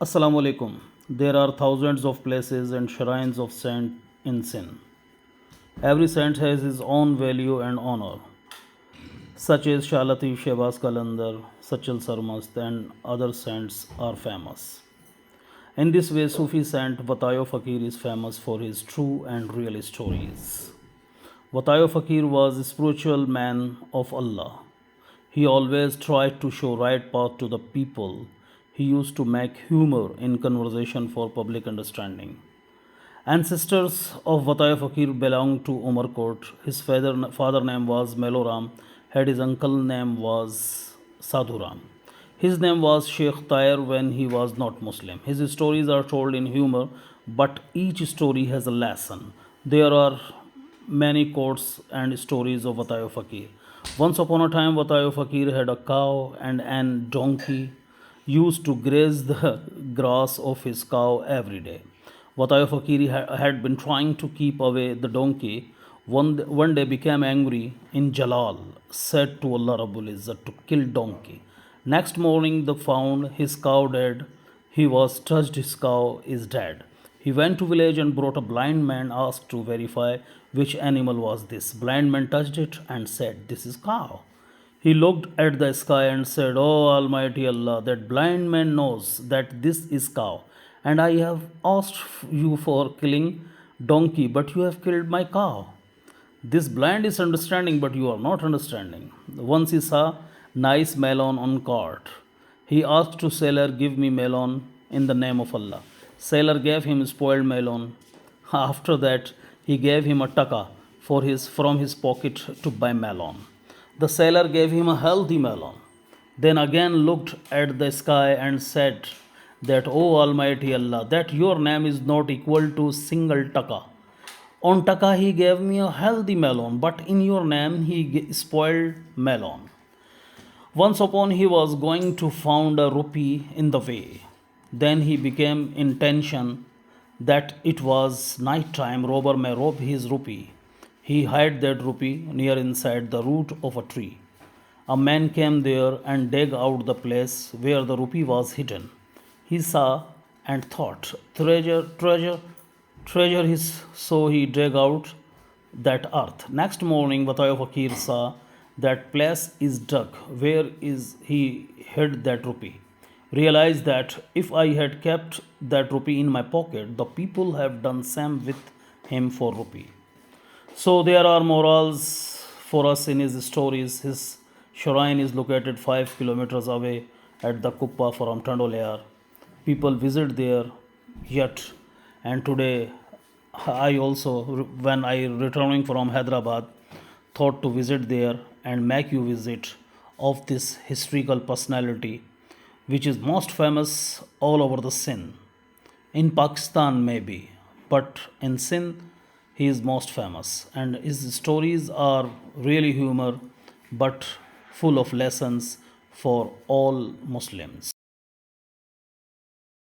Assalamu alaikum. There are thousands of places and shrines of saint in Sindh. Every saint has his own value and honor, such as Shalati Shehbaz Kalandar, Sachal Sarmast, and other saints are famous. In this way, Sufi saint Watayo Faqeer is famous for his true and real stories. Watayo Faqeer was a spiritual man of Allah. He always tried to show right path to the people. He used to make humor in conversation for public understanding. Ancestors of Watyo Faqeer belonged to Umarkot. His father name was Meloram, had his uncle name was Sadhuram. His name was Sheikh Tair when he was not Muslim. His stories are told in humor, but each story has a lesson. There are many quotes and stories of Watayo Faqeer. Once upon a time, Watayo Faqeer had a cow and an donkey used to graze the grass of his cow every day. Watayo Faqeer had been trying to keep away the donkey. One day became angry in Jalal, said to Allah Rabbul Izzat to kill donkey. Next morning, they found his cow dead. He was touched, his cow is dead. He went to village and brought a blind man, asked to verify which animal was this. Blind man touched it and said, "This is cow." He looked at the sky and said, "Oh Almighty Allah, that blind man knows that this is cow, and I have asked you for killing donkey, but you have killed my cow. This blind is understanding, but you are not understanding." Once he saw nice melon on cart. He asked to seller, "Give me melon in the name of Allah." Seller gave him spoiled melon. After that, he gave him a taka from his pocket to buy melon. The seller gave him a healthy melon. Then again looked at the sky and said that, "O Almighty Allah, that your name is not equal to single taka. On taka he gave me a healthy melon, but in your name he spoiled melon." Once upon he was going to found a rupee in the way. Then he became intention that it was night time, robber may rob his rupee. He hid that rupee near inside the root of a tree. A man came there and dug out the place where the rupee was hidden. He saw and thought, treasure, treasure, treasure is, so he dug out that earth. Next morning, Watayo Faqeer saw that place is dug where is he hid that rupee. Realized that if I had kept that rupee in my pocket, the people have done same with him for rupee. So there are morals for us in his stories. His shrine is located 5 kilometers away at the Qubba Tando. People visit there yet, and today I also, when I returning from Hyderabad, thought to visit there and make you visit of this historical personality which is most famous all over the Sindh. In Pakistan maybe, but in Sindh he is most famous, and his stories are really humor but full of lessons for all Muslims.